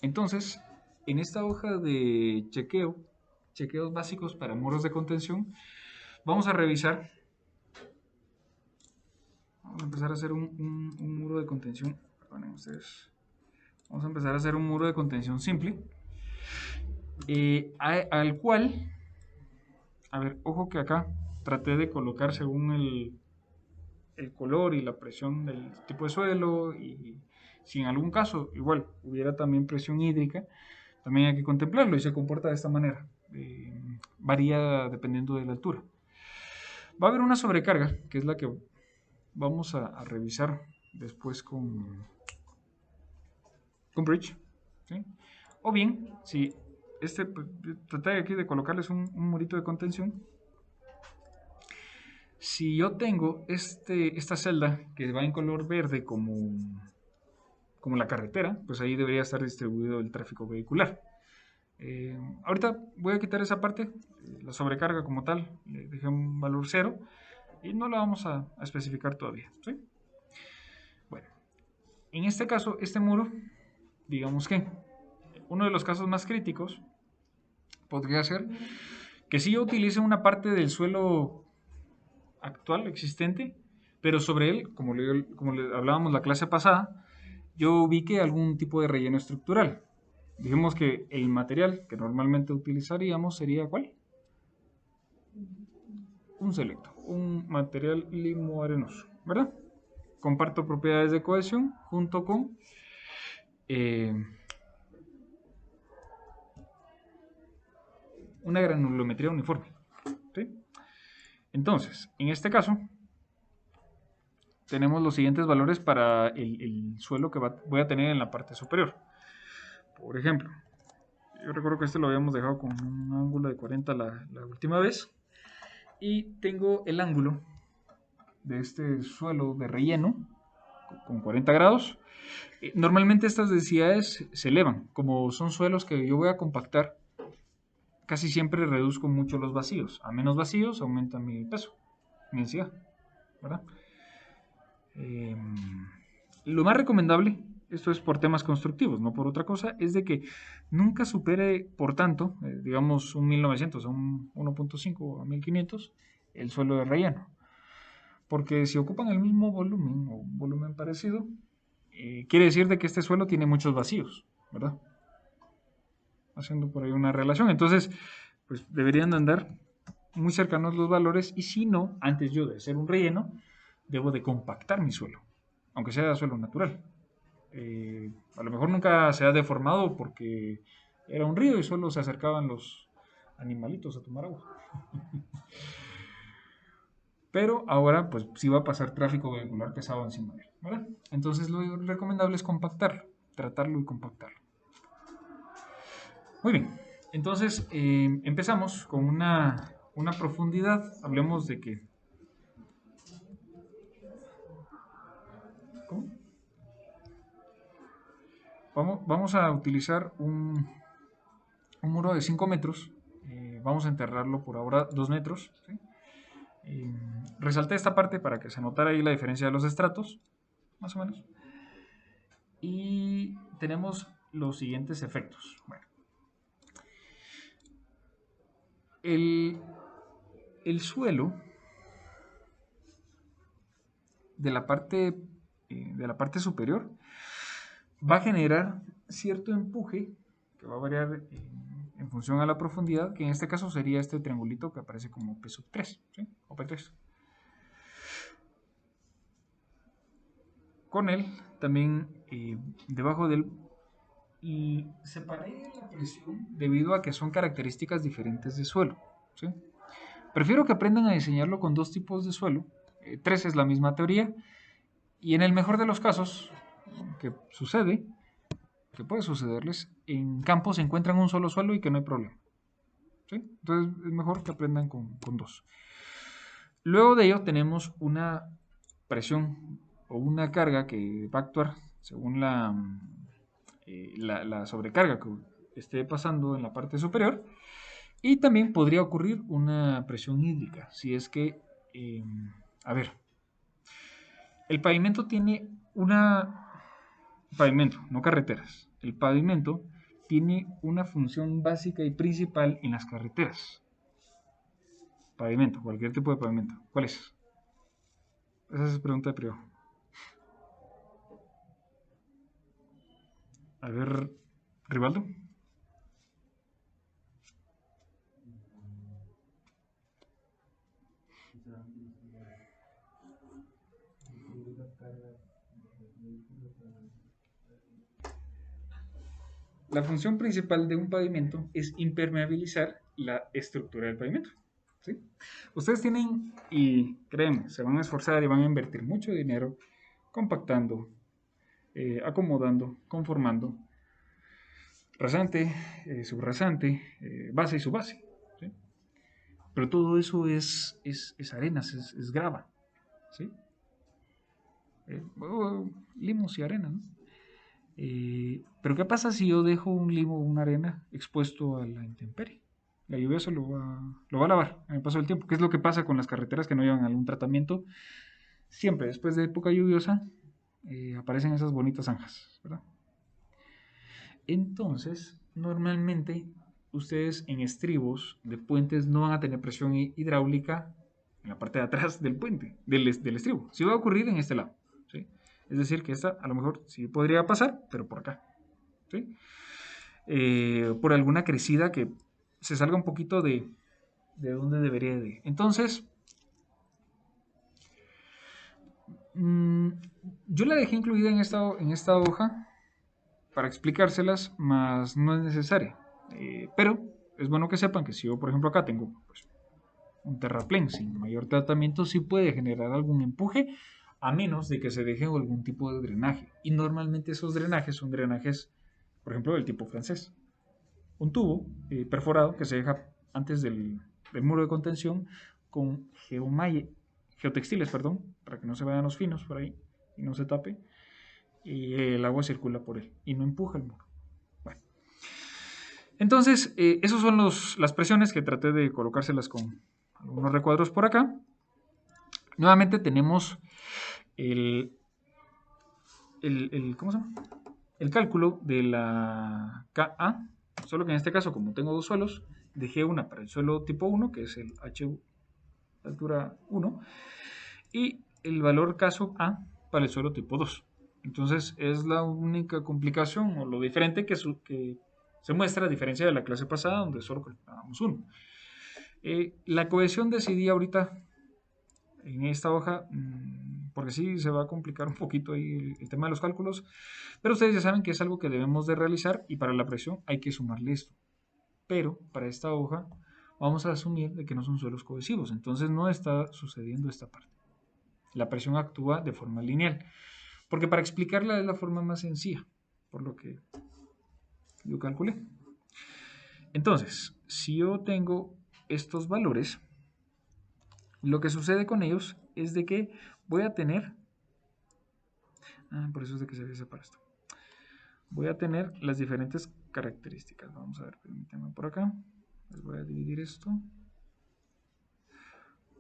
Entonces, en esta hoja de chequeos básicos para muros de contención, vamos a revisar, vamos a empezar a hacer un muro de contención, perdonen ustedes, vamos a empezar a hacer un muro de contención simple, al cual, a ver, ojo que acá traté de colocar según el color y la presión del tipo de suelo y si en algún caso igual hubiera también presión hídrica, también hay que contemplarlo y se comporta de esta manera. Varía dependiendo de la altura. Va a haber una sobrecarga, que es la que vamos a revisar después con Bridge. ¿Sí? O bien, si traté aquí de colocarles un murito de contención. Si yo tengo esta celda que va en color verde como la carretera, pues ahí debería estar distribuido el tráfico vehicular. Ahorita voy a quitar esa parte, la sobrecarga como tal, le dejé un valor cero y no la vamos a especificar todavía. ¿Sí? Bueno, en este caso, este muro, digamos que uno de los casos más críticos podría ser que si yo utilice una parte del suelo actual, existente, pero sobre él, como le hablábamos la clase pasada, yo ubique algún tipo de relleno estructural. Dijimos que el material que normalmente utilizaríamos sería ¿cuál? Un selecto, un material limo-arenoso, ¿verdad? Comparto propiedades de cohesión junto con eh, una granulometría uniforme. ¿Sí? Entonces, en este caso, tenemos los siguientes valores para el suelo que voy a tener en la parte superior. Por ejemplo, yo recuerdo que este lo habíamos dejado con un ángulo de 40 la última vez. Y tengo el ángulo de este suelo de relleno con 40 grados. Normalmente estas densidades se elevan. Como son suelos que yo voy a compactar, casi siempre reduzco mucho los vacíos. A menos vacíos aumenta mi peso, mi densidad, ¿verdad? Eh, lo más recomendable, esto es por temas constructivos, no por otra cosa, es de que nunca supere, por tanto, digamos un 1900 a un 1.5 a 1500, el suelo de relleno. Porque si ocupan el mismo volumen o un volumen parecido, quiere decir de que este suelo tiene muchos vacíos, ¿verdad? Haciendo por ahí una relación. Entonces, pues deberían de andar muy cercanos los valores y si no, antes yo de hacer un relleno, debo de compactar mi suelo, aunque sea suelo natural. A lo mejor nunca se ha deformado porque era un río y solo se acercaban los animalitos a tomar agua. Pero ahora pues sí va a pasar tráfico vehicular pesado encima de él, ¿verdad? Entonces lo recomendable es compactarlo, tratarlo y compactarlo. Muy bien, entonces empezamos con una profundidad, hablemos de que... ¿Cómo? Vamos a utilizar un muro de 5 metros, vamos a enterrarlo por ahora 2 metros, ¿sí? Resalté esta parte para que se notara ahí la diferencia de los estratos, más o menos. Y tenemos los siguientes efectos. Bueno, el, el suelo de la parte superior va a generar cierto empuje que va a variar en función a la profundidad, que en este caso sería este triangulito que aparece como P sub 3, ¿sí? O P3. Con él también debajo del y separé la presión debido a que son características diferentes de suelo, ¿sí? Prefiero que aprendan a diseñarlo con dos tipos de suelo. Tres es la misma teoría. Y en el mejor de los casos, que sucede, que puede sucederles, en campos se encuentran un solo suelo y que no hay problema. ¿Sí? Entonces es mejor que aprendan con dos. Luego de ello tenemos una presión o una carga que va a actuar según la sobrecarga que esté pasando en la parte superior. Y también podría ocurrir una presión hídrica, si es que, a ver, el pavimento tiene pavimento, no carreteras. El pavimento tiene una función básica y principal en las carreteras. Pavimento, cualquier tipo de pavimento. ¿Cuál es? Esa es pregunta de privado. A ver, Rivaldo. La función principal de un pavimento es impermeabilizar la estructura del pavimento. ¿Sí? Ustedes tienen, y créanme, se van a esforzar y van a invertir mucho dinero compactando, acomodando, conformando, rasante, subrasante, base y subbase. ¿Sí? Pero todo eso es arenas, es grava. ¿Sí? Limos y arena, ¿no? Pero ¿qué pasa si yo dejo un limo o una arena expuesto a la intemperie? La lluvia se lo va a lavar en el paso del tiempo. ¿Qué es lo que pasa con las carreteras que no llevan algún tratamiento? Siempre después de época lluviosa aparecen esas bonitas zanjas, ¿verdad? Entonces, normalmente ustedes en estribos de puentes no van a tener presión hidráulica en la parte de atrás del puente, del estribo. Sí va a ocurrir en este lado, ¿sí? Es decir, que esta a lo mejor sí podría pasar, pero por acá, ¿sí? Por alguna crecida que se salga un poquito de donde debería de ir. Entonces, yo la dejé incluida en esta hoja para explicárselas, más no es necesaria. Pero es bueno que sepan que si yo, por ejemplo, acá tengo pues, un terraplén sin mayor tratamiento, sí puede generar algún empuje, a menos de que se deje algún tipo de drenaje. Y normalmente esos drenajes son drenajes, por ejemplo, del tipo francés. Un tubo perforado que se deja antes del muro de contención con geotextiles, perdón, para que no se vayan los finos por ahí y no se tape. Y el agua circula por él y no empuja el muro. Bueno. Entonces, esos son las presiones que traté de colocárselas con algunos recuadros por acá. Nuevamente tenemos ¿cómo se llama? El cálculo de la KA, solo que en este caso, como tengo dos suelos, dejé una para el suelo tipo 1, que es el H altura 1, y el valor caso A para el suelo tipo 2. Entonces es la única complicación o lo diferente que se muestra a diferencia de la clase pasada donde solo calculábamos 1. La cohesión decidí ahorita en esta hoja, porque sí se va a complicar un poquito ahí el tema de los cálculos, pero ustedes ya saben que es algo que debemos de realizar y para la presión hay que sumarle esto. Pero para esta hoja vamos a asumir de que no son suelos cohesivos, entonces no está sucediendo esta parte. La presión actúa de forma lineal, porque para explicarla es la forma más sencilla, por lo que yo calculé. Entonces, si yo tengo estos valores, lo que sucede con ellos es de que voy a tener, por eso es de que se separa esto, voy a tener las diferentes características. Vamos a ver, permítanme por acá, les voy a dividir esto.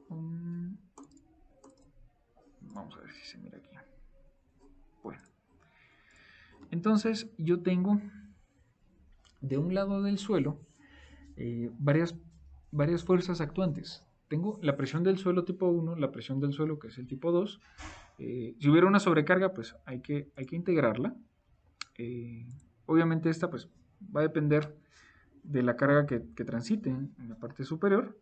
Vamos a ver si se mira aquí. Bueno, entonces yo tengo de un lado del suelo varias fuerzas actuantes. Tengo la presión del suelo tipo 1, la presión del suelo que es el tipo 2. Si hubiera una sobrecarga, pues hay que integrarla. Obviamente esta pues va a depender de la carga que transite en la parte superior.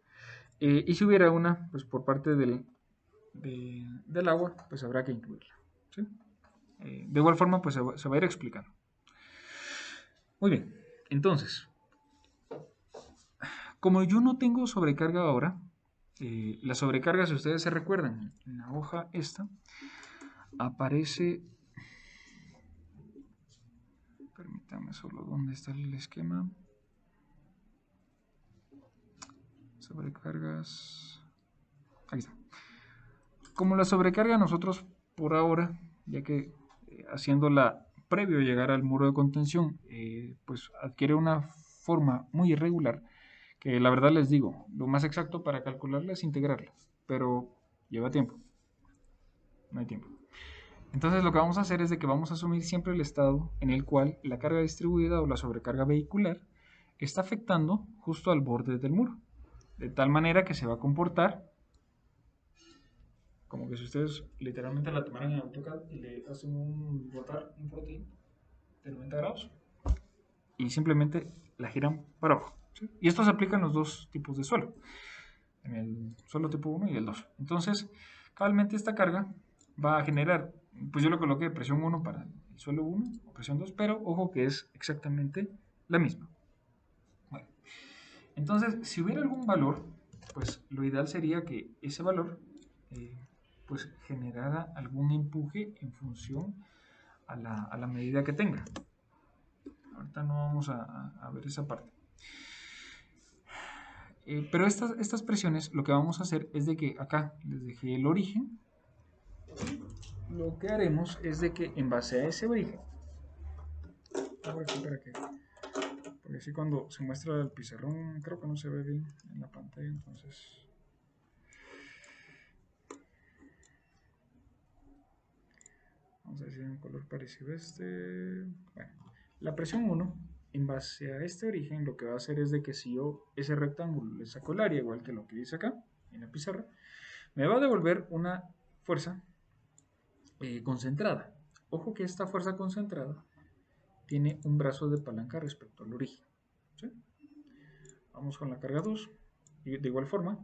Y si hubiera una, pues por parte del agua, pues habrá que incluirla. ¿Sí? De igual forma, pues se va a ir explicando. Muy bien, entonces, como yo no tengo sobrecarga ahora, la sobrecarga, si ustedes se recuerdan, en la hoja esta, aparece, permítame solo, ¿dónde está el esquema? Sobrecargas, ahí está. Como la sobrecarga nosotros por ahora, ya que haciéndola previo a llegar al muro de contención, pues adquiere una forma muy irregular, que la verdad les digo, lo más exacto para calcularla es integrarla, pero lleva tiempo, no hay tiempo. Entonces lo que vamos a hacer es de que vamos a asumir siempre el estado en el cual la carga distribuida o la sobrecarga vehicular está afectando justo al borde del muro. De tal manera que se va a comportar como que si ustedes literalmente la tomaran en AutoCAD y le hacen un rotar un protein de 90 grados y simplemente la giran para abajo. ¿Sí? Y esto se aplica en los dos tipos de suelo, en el suelo tipo 1 y el 2. Entonces, cabalmente esta carga va a generar, pues yo lo coloqué presión 1 para el suelo 1 o presión 2, pero ojo que es exactamente la misma. Bueno, entonces, si hubiera algún valor, pues lo ideal sería que ese valor pues generara algún empuje en función a la medida que tenga. Ahorita no vamos a ver esa parte. Pero estas presiones lo que vamos a hacer es de que acá les dejé el origen. Lo que haremos es de que en base a ese origen, porque así cuando se muestra el pizarrón creo que no se ve bien en la pantalla, entonces vamos a decir un color parecido a este. Bueno, la presión 1, en base a este origen, lo que va a hacer es de que si yo ese rectángulo le saco el área, igual que lo que dice acá, en la pizarra, me va a devolver una fuerza concentrada. Ojo que esta fuerza concentrada tiene un brazo de palanca respecto al origen. ¿Sí? Vamos con la carga 2. Y de igual forma,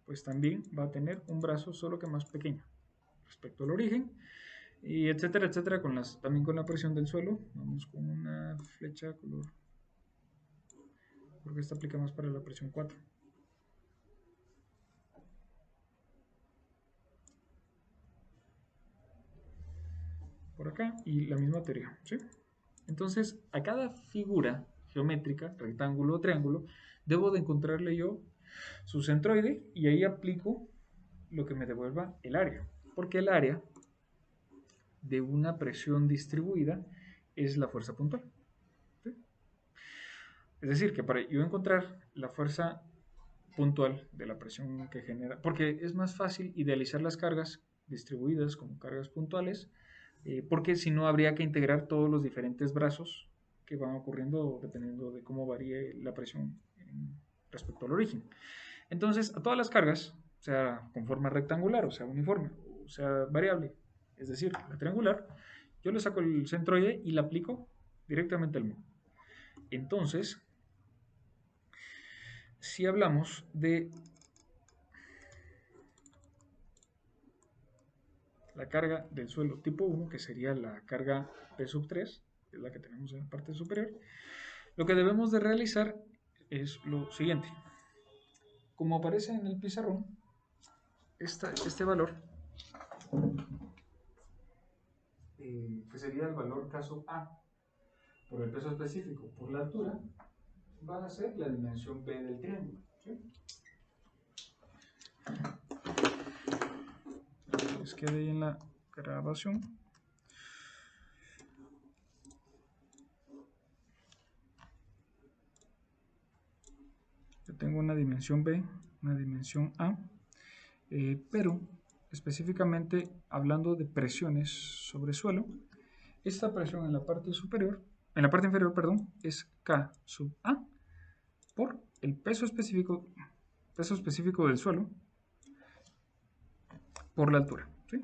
pues también va a tener un brazo solo que más pequeño respecto al origen. Y etcétera, etcétera, también con la presión del suelo. Vamos con una flecha color, porque esta aplica más para la presión 4. Por acá, y la misma teoría, ¿sí? Entonces, a cada figura geométrica, rectángulo o triángulo, debo de encontrarle yo su centroide y ahí aplico lo que me devuelva el área. Porque el área de una presión distribuida es la fuerza puntual. ¿Sí? Es decir, que para yo encontrar la fuerza puntual de la presión que genera, porque es más fácil idealizar las cargas distribuidas como cargas puntuales, porque si no habría que integrar todos los diferentes brazos que van ocurriendo dependiendo de cómo varíe la presión respecto al origen. Entonces, a todas las cargas, sea con forma rectangular, o sea uniforme, o sea variable, es decir, la triangular, yo le saco el centroide y la aplico directamente al muro. Entonces, si hablamos de la carga del suelo tipo 1, que sería la carga P sub 3, que es la que tenemos en la parte superior, lo que debemos de realizar es lo siguiente. Como aparece en el pizarrón, este valor, que sería el valor caso A, por el peso específico, por la altura, va a ser la dimensión B del triángulo. ¿Sí? Les quede ahí en la grabación. Yo tengo una dimensión B, una dimensión A, pero específicamente hablando de presiones sobre suelo, esta presión en la parte superior, en la parte inferior, perdón, es K sub A por el peso específico del suelo por la altura. ¿Sí?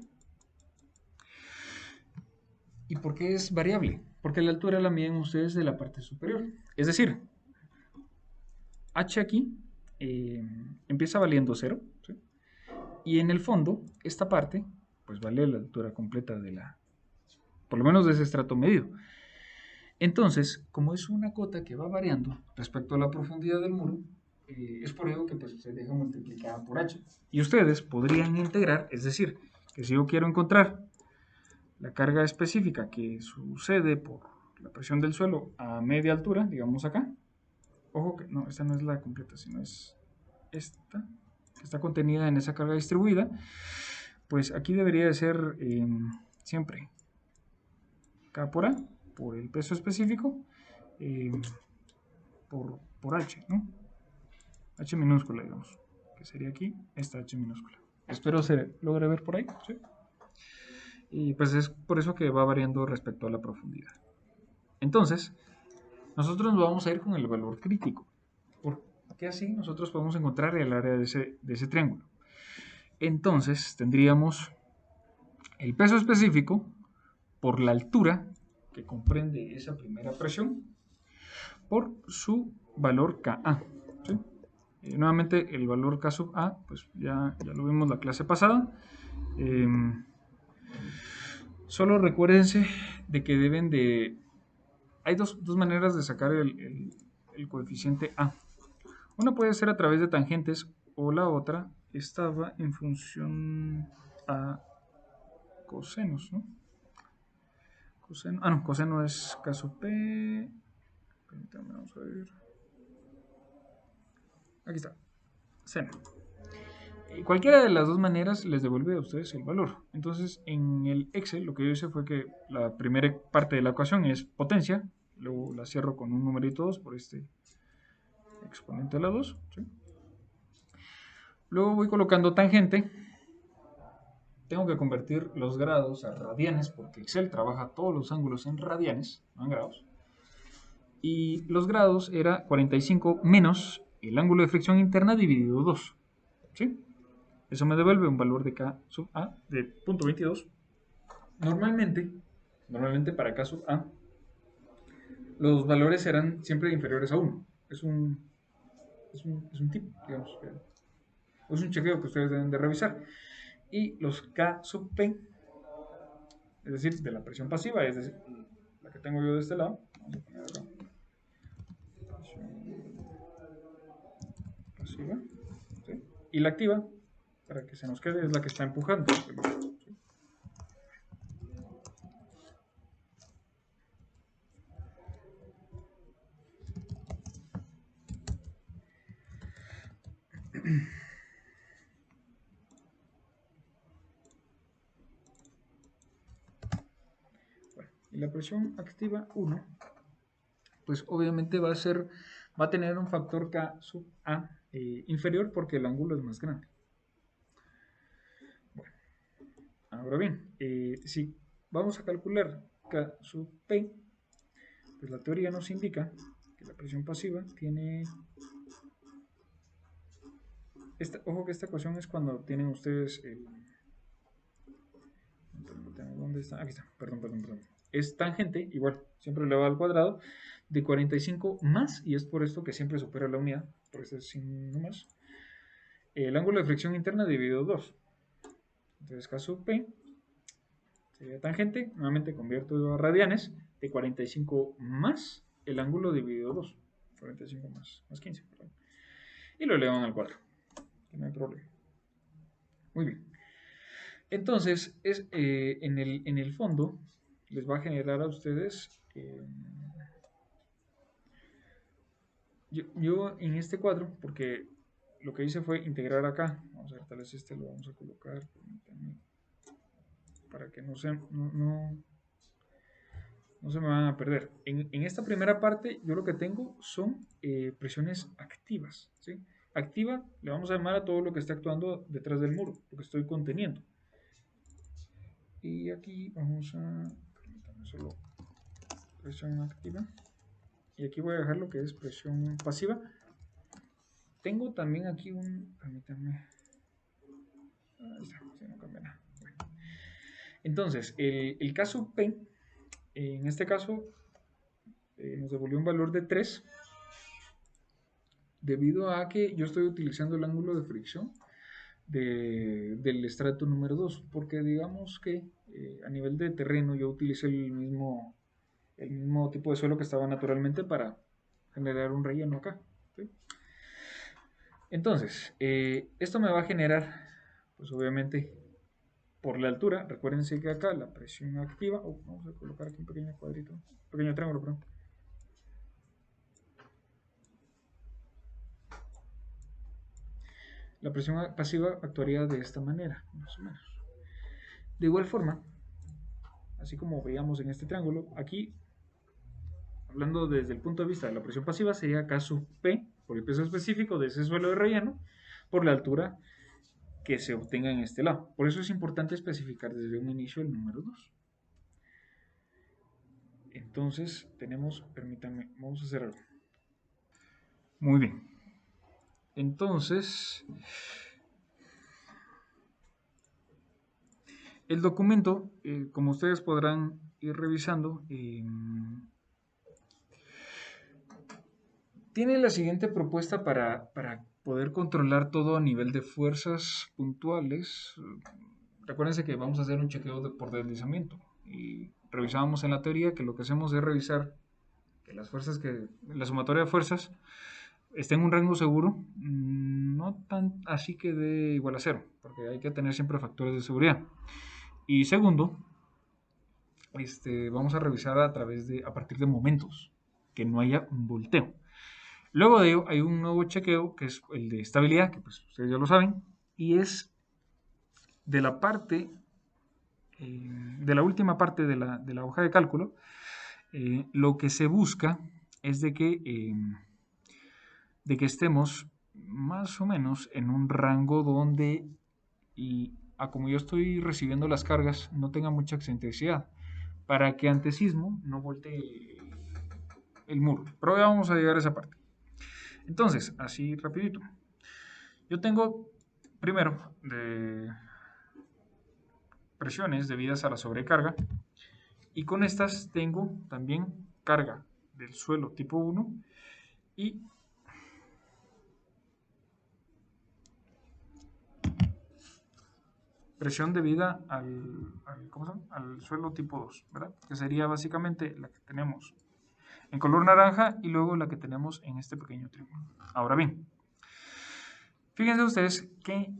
¿Y por qué es variable? Porque la altura la miden ustedes de la parte superior. Es decir, H aquí empieza valiendo 0, ¿sí? Y en el fondo, esta parte, pues vale la altura completa de por lo menos de ese estrato medido. Entonces, como es una cota que va variando respecto a la profundidad del muro, es por ello que pues, se deja multiplicada por H. Y ustedes podrían integrar, es decir, que si yo quiero encontrar la carga específica que sucede por la presión del suelo a media altura, digamos acá, ojo que no, esta no es la completa, sino es esta, que está contenida en esa carga distribuida, pues aquí debería de ser siempre K por A, por el peso específico, por H, ¿no? H minúscula, digamos, que sería aquí esta H minúscula. Espero se logre ver por ahí, ¿sí? y pues es por eso que va variando respecto a la profundidad. Entonces, nosotros nos vamos a ir con el valor crítico, porque así nosotros podemos encontrar el área de ese triángulo. Entonces, tendríamos el peso específico por la altura que comprende esa primera presión por su valor Ka. ¿Sí? Nuevamente el valor K sub A, pues ya lo vimos la clase pasada. Solo recuérdense de que deben de... Hay dos maneras de sacar el coeficiente A. Una puede ser a través de tangentes o la otra estaba en función a cosenos, ¿no? Coseno, coseno es K sub P. Permítanme, vamos a ver. Aquí está, seno. Cualquiera de las dos maneras les devuelve a ustedes el valor. Entonces, en el Excel lo que yo hice fue que la primera parte de la ecuación es potencia, luego la cierro con un numerito 2 por este exponente a la 2. ¿Sí? Luego voy colocando tangente. Tengo que convertir los grados a radianes porque Excel trabaja todos los ángulos en radianes, no en grados. Y los grados era 45 menos el ángulo de fricción interna dividido 2. ¿Sí? Eso me devuelve un valor de K sub A de 0.22. Normalmente para K sub A, los valores serán siempre inferiores a 1. Es un tip, digamos. Es un chequeo que ustedes deben de revisar. Y los K sub P, es decir, de la presión pasiva, es decir, la que tengo yo de este lado. Vamos a poner acá. Presión pasiva. ¿Sí? Y la activa, para que se nos quede, es la que está empujando. ¿Sí? Bueno, y la presión activa 1, pues obviamente va a tener un factor K sub A inferior porque el ángulo es más grande. Bueno, ahora bien, si vamos a calcular K sub P, pues la teoría nos indica que la presión pasiva tiene... ojo que esta ecuación es cuando tienen ustedes el... ¿Dónde está? Aquí está, perdón. Es tangente, igual, siempre elevado al cuadrado, de 45 más, y es por esto que siempre supera la unidad, por este signo más, el ángulo de fricción interna dividido 2. Entonces, K sub P sería tangente, nuevamente convierto a radianes, de 45 más el ángulo dividido 2. 45 más 15, perdón. Y lo elevan al cuadrado, que no hay problema. Muy bien. Entonces, en el fondo, les va a generar a ustedes... yo en este cuadro, porque lo que hice fue integrar acá. Vamos a ver, tal vez este lo vamos a colocar para que no se me van a perder. En esta primera parte, yo lo que tengo son presiones activas. ¿Sí? Activa le vamos a llamar a todo lo que está actuando detrás del muro, lo que estoy conteniendo. Y aquí vamos a... Permítanme solo presión activa. Y aquí voy a dejar lo que es presión pasiva. Tengo también aquí un... Permítanme. Ahí está, si no cambia nada. Bueno. Entonces, el caso P, en este caso, nos devolvió un valor de 3 debido a que yo estoy utilizando el ángulo de fricción del estrato número 2, porque digamos que a nivel de terreno yo utilicé el mismo tipo de suelo que estaba naturalmente para generar un relleno acá. ¿Sí? Entonces, esto me va a generar, pues obviamente, por la altura. Recuérdense que acá la presión activa, vamos a colocar aquí un pequeño cuadrito, un pequeño triángulo, perdón. La presión pasiva actuaría de esta manera, más o menos. De igual forma, así como veíamos en este triángulo, aquí, hablando desde el punto de vista de la presión pasiva, sería K sub P, por el peso específico de ese suelo de relleno, por la altura que se obtenga en este lado. Por eso es importante especificar desde un inicio el número 2. Entonces tenemos, permítanme, vamos a hacer algo. Muy bien. Entonces, el documento, como ustedes podrán ir revisando, tiene la siguiente propuesta para poder controlar todo a nivel de fuerzas puntuales. Recuérdense que vamos a hacer un chequeo por deslizamiento y revisábamos en la teoría que lo que hacemos es revisar que la sumatoria de fuerzas esté en un rango seguro, no tan así que dé igual a cero, porque hay que tener siempre factores de seguridad. Y segundo, vamos a revisar a partir de momentos, que no haya un volteo. Luego de ello hay un nuevo chequeo que es el de estabilidad, que pues ustedes ya lo saben, y es de la parte, de la última parte de la hoja de cálculo. Lo que se busca es de que estemos más o menos en un rango donde, como yo estoy recibiendo las cargas, no tenga mucha excentricidad, para que ante sismo no voltee el muro. Pero ya vamos a llegar a esa parte. Entonces, así rapidito. Yo tengo, primero, de presiones debidas a la sobrecarga, y con estas tengo también carga del suelo tipo 1 y presión debida al suelo tipo 2, ¿verdad? Que sería básicamente la que tenemos en color naranja y luego la que tenemos en este pequeño triángulo. Ahora bien, fíjense ustedes que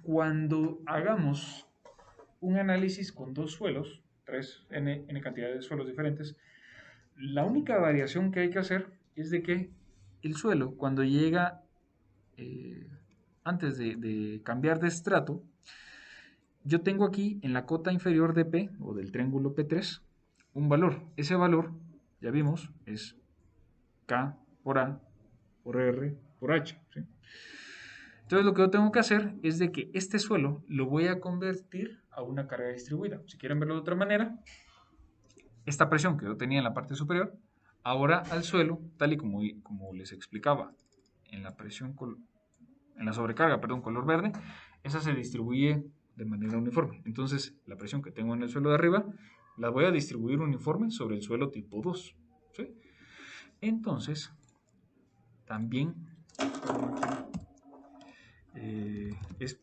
cuando hagamos un análisis con dos suelos, n cantidad de suelos diferentes, la única variación que hay que hacer es de que el suelo, cuando llega antes de cambiar de estrato, yo tengo aquí en la cota inferior de P, o del triángulo P3, un valor. Ese valor, ya vimos, es K por A, por R, por H. ¿Sí? Entonces lo que yo tengo que hacer es de que este suelo lo voy a convertir a una carga distribuida. Si quieren verlo de otra manera, esta presión que yo tenía en la parte superior, ahora al suelo, tal y como les explicaba en la sobrecarga, color verde, esa se distribuye de manera uniforme. Entonces, la presión que tengo en el suelo de arriba, la voy a distribuir uniforme sobre el suelo tipo 2. ¿Sí? Entonces, también es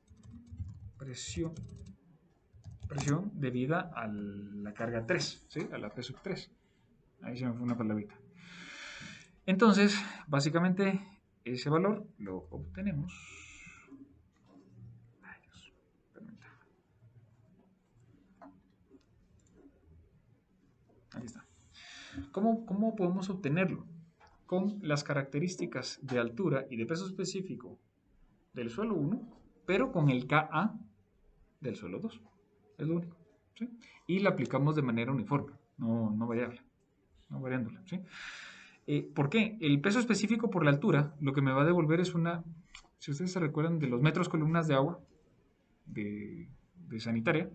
presión debida a la carga 3, ¿sí? A la P sub 3. Ahí se me fue una palabrita. Entonces, básicamente, ese valor lo obtenemos. Ahí está. ¿Cómo podemos obtenerlo? Con las características de altura y de peso específico del suelo 1, pero con el Ka del suelo 2. Es lo único. ¿Sí? Y la aplicamos de manera uniforme, no variable, no variándola. ¿Sí? ¿Por qué? El peso específico por la altura lo que me va a devolver es si ustedes se recuerdan de los metros columnas de agua de sanitaria,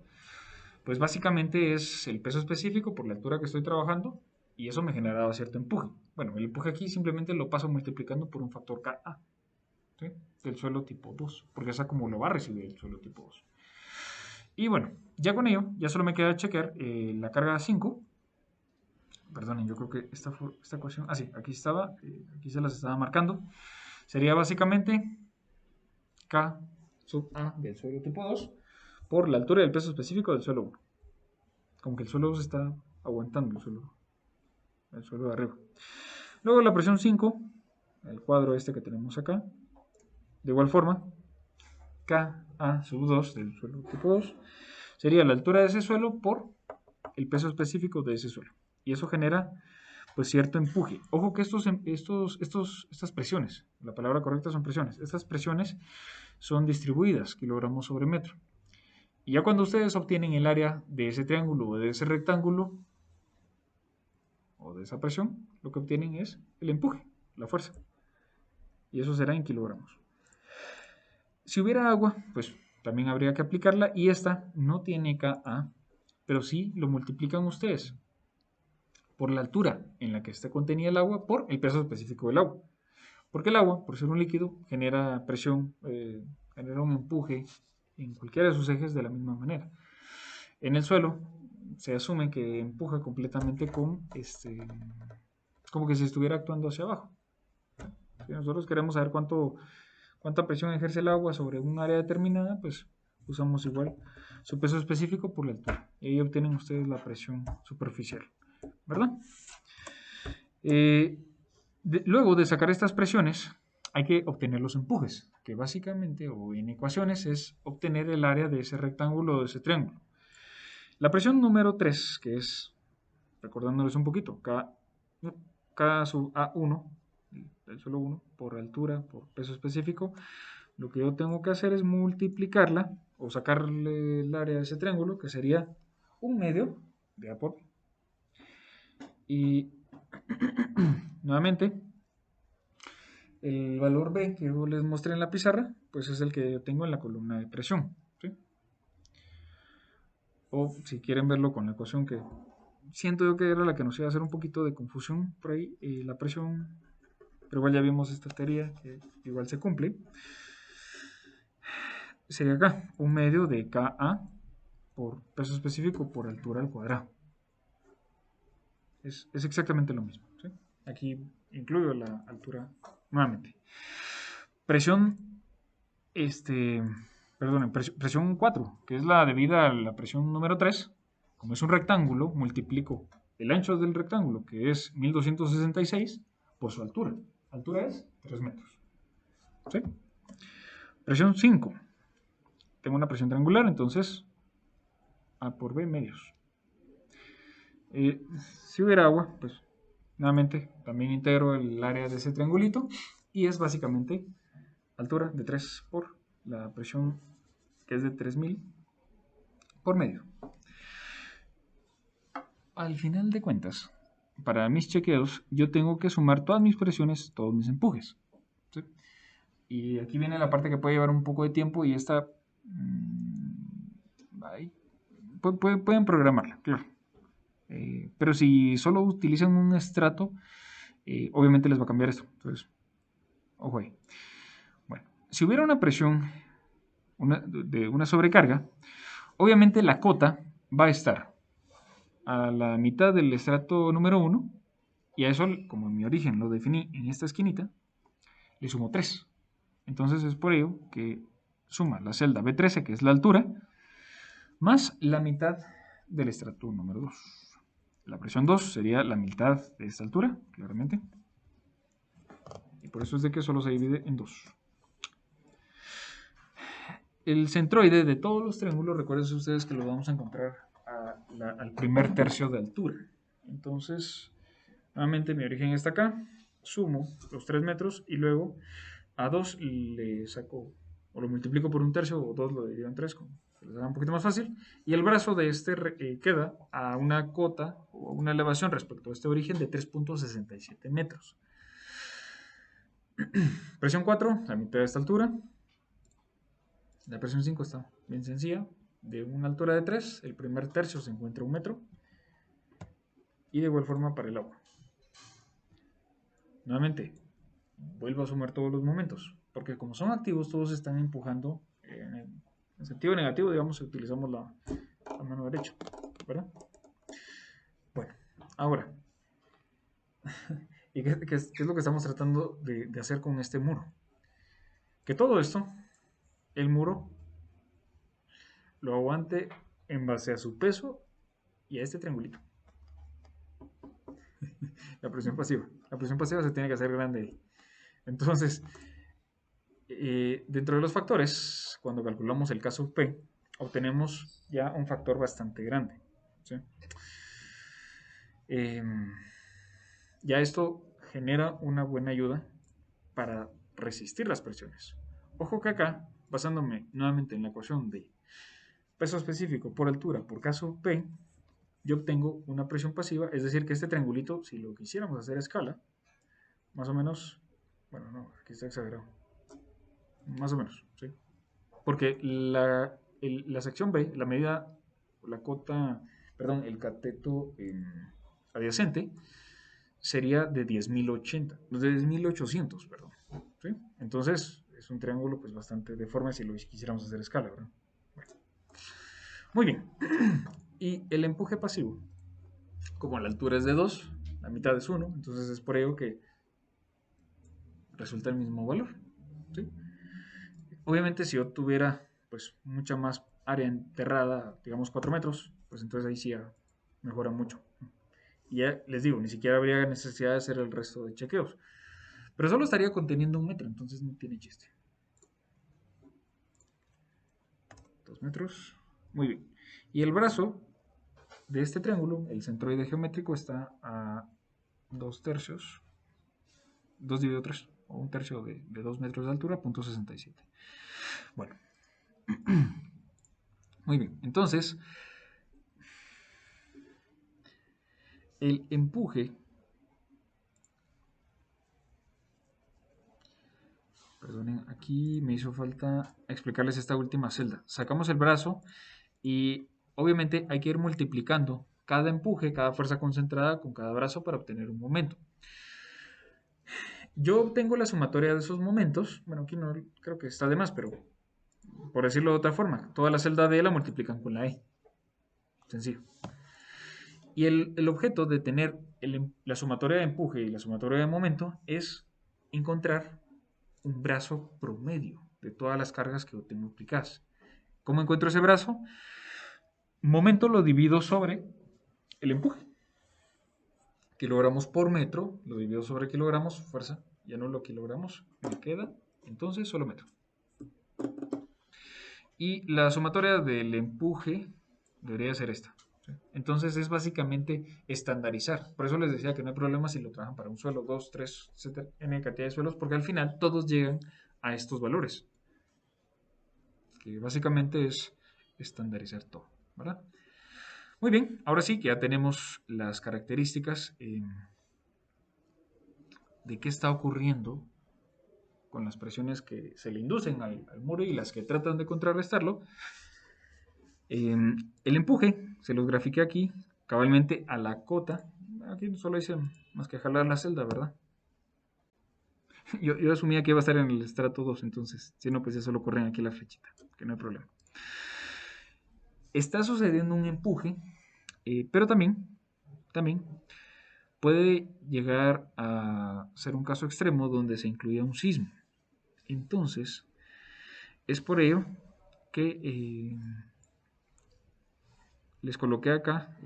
pues básicamente es el peso específico por la altura que estoy trabajando y eso me generaba cierto empuje. Bueno, el empuje aquí simplemente lo paso multiplicando por un factor Ka, ¿sí? Del suelo tipo 2, porque es como lo va a recibir el suelo tipo 2. Y bueno, ya con ello, ya solo me queda chequear la carga 5. Perdonen, yo creo que esta ecuación, sí, aquí estaba, aquí se las estaba marcando. Sería básicamente K sub A del suelo tipo 2 por la altura del peso específico del suelo 1. Como que el suelo 2 está aguantando el suelo de arriba. Luego la presión 5, el cuadro este que tenemos acá. De igual forma, Ka sub 2 del suelo tipo 2 sería la altura de ese suelo por el peso específico de ese suelo. Y eso genera pues cierto empuje. Ojo que estas presiones, la palabra correcta son presiones, estas presiones son distribuidas kilogramos sobre metro. Y ya cuando ustedes obtienen el área de ese triángulo o de ese rectángulo o de esa presión, lo que obtienen es el empuje, la fuerza. Y eso será en kilogramos. Si hubiera agua, pues también habría que aplicarla y esta no tiene Ka, pero sí lo multiplican ustedes por la altura en la que está contenida el agua por el peso específico del agua. Porque el agua, por ser un líquido, genera presión, genera un empuje en cualquiera de sus ejes de la misma manera. En el suelo se asume que empuja completamente como que si estuviera actuando hacia abajo. Si nosotros queremos saber cuánta presión ejerce el agua sobre un área determinada, pues usamos igual su peso específico por la altura. Y ahí obtienen ustedes la presión superficial, ¿verdad? Luego de sacar estas presiones, hay que obtener los empujes, que básicamente, o en ecuaciones, es obtener el área de ese rectángulo o de ese triángulo. La presión número 3, que es, recordándoles un poquito, K sub A1, el suelo 1, por altura, por peso específico, lo que yo tengo que hacer es multiplicarla, o sacarle el área de ese triángulo, que sería 1/2 de A por B. Y nuevamente, el valor B que yo les mostré en la pizarra, pues es el que yo tengo en la columna de presión, ¿sí? O si quieren verlo con la ecuación que siento yo que era la que nos iba a hacer un poquito de confusión por ahí, la presión, pero igual ya vimos esta teoría que igual se cumple. Sería acá, 1/2 de Ka por peso específico por altura al cuadrado. Es exactamente lo mismo, ¿sí? Aquí incluyo la altura nuevamente. Presión, presión 4, que es la debida a la presión número 3. Como es un rectángulo, multiplico el ancho del rectángulo, que es 1266, por su altura. La altura es 3 metros. ¿Sí? Presión 5. Tengo una presión triangular, entonces A por B medios. Si hubiera agua, pues nuevamente también integro el área de ese triangulito y es básicamente altura de 3 por la presión que es de 3000 por medio. Al final de cuentas, para mis chequeos, yo tengo que sumar todas mis presiones, todos mis empujes. ¿Sí? Y aquí viene la parte que puede llevar un poco de tiempo y esta... pueden programarla, claro. Pero si solo utilizan un estrato, obviamente les va a cambiar esto. Entonces, ojo ahí. Bueno, si hubiera una presión de una sobrecarga, obviamente la cota va a estar a la mitad del estrato número 1 y a eso, como en mi origen lo definí en esta esquinita, le sumo 3. Entonces es por ello que suma la celda B13, que es la altura, más la mitad del estrato número 2. La presión 2 sería la mitad de esta altura, claramente. Y por eso es de que solo se divide en 2. El centroide de todos los triángulos, recuerden ustedes que lo vamos a encontrar al primer tercio de altura. Entonces, nuevamente mi origen está acá, sumo los 3 metros y luego a 2 le saco, o lo multiplico por 1/3 o 2 lo divido en 3, como se les haga un poquito más fácil. Y el brazo de este queda a una cota o una elevación respecto a este origen de 3.67 metros. Presión 4, la mitad de esta altura. La presión 5 está bien sencilla. De una altura de 3, el primer tercio se encuentra a 1 metro. Y de igual forma para el agua. Nuevamente, vuelvo a sumar todos los momentos. Porque como son activos, todos están empujando en sentido negativo, digamos, si utilizamos la mano derecha. ¿Verdad? Bueno, ahora. ¿Y qué es lo que estamos tratando de hacer con este muro? Que todo esto, el muro, lo aguante en base a su peso y a este triangulito. La presión pasiva. La presión pasiva se tiene que hacer grande. Entonces, dentro de los factores, cuando calculamos el caso P, obtenemos ya un factor bastante grande. ¿Sí? Ya esto genera una buena ayuda para resistir las presiones. Ojo que acá, basándome nuevamente en la ecuación de peso específico por altura por caso P, yo obtengo una presión pasiva, es decir, que este triangulito, si lo quisiéramos hacer a escala, más o menos, bueno, no, aquí está exagerado, más o menos, ¿sí? Porque la sección B, la medida, la cota, perdón, el cateto adyacente sería de 10.080, de 10.800, perdón. ¿Sí? Entonces, es un triángulo pues bastante deforme si lo quisiéramos hacer escala, ¿verdad? Bueno, muy bien. Y el empuje pasivo, como la altura es de 2, la mitad es 1, entonces es por ello que resulta el mismo valor. ¿Sí? Obviamente si yo tuviera pues mucha más área enterrada, digamos 4 metros, pues entonces ahí sí ya mejora mucho. Y ya les digo, ni siquiera habría necesidad de hacer el resto de chequeos. Pero solo estaría conteniendo 1 metro, entonces no tiene chiste. 2 metros. Muy bien. Y el brazo de este triángulo, el centroide geométrico, está a 2 tercios, 2 dividido 3, o 1 tercio de 2 metros de altura, punto 67. Bueno, muy bien. Entonces, el empuje, perdonen, aquí me hizo falta explicarles esta última celda. Sacamos el brazo y obviamente hay que ir multiplicando cada empuje, cada fuerza concentrada con cada brazo para obtener un momento. Yo obtengo la sumatoria de esos momentos. Bueno, aquí no creo que está de más, pero por decirlo de otra forma, toda la celda D la multiplican con la E. Sencillo. Y el objeto de tener la sumatoria de empuje y la sumatoria de momento es encontrar un brazo promedio de todas las cargas que tengo aplicadas. ¿Cómo encuentro ese brazo? Momento lo divido sobre el empuje. Kilogramos por metro, lo divido sobre kilogramos, fuerza, ya no lo kilogramos, me queda entonces solo metro. Y la sumatoria del empuje debería ser esta. ¿Sí? Entonces es básicamente estandarizar. Por eso les decía que no hay problema si lo trabajan para un suelo, 2, 3, etc. N cantidad de suelos, porque al final todos llegan a estos valores. Que básicamente es estandarizar todo, ¿verdad? Muy bien, ahora sí que ya tenemos las características de qué está ocurriendo con las presiones que se le inducen al muro y las que tratan de contrarrestarlo. El empuje, se los grafiqué aquí, cabalmente a la cota. Aquí solo hice más que jalar la celda, ¿verdad? Yo asumía que iba a estar en el estrato 2, entonces, si no, pues ya solo corren aquí la flechita, que no hay problema. Está sucediendo un empuje, pero también puede llegar a ser un caso extremo donde se incluya un sismo. Entonces, es por ello que les coloqué acá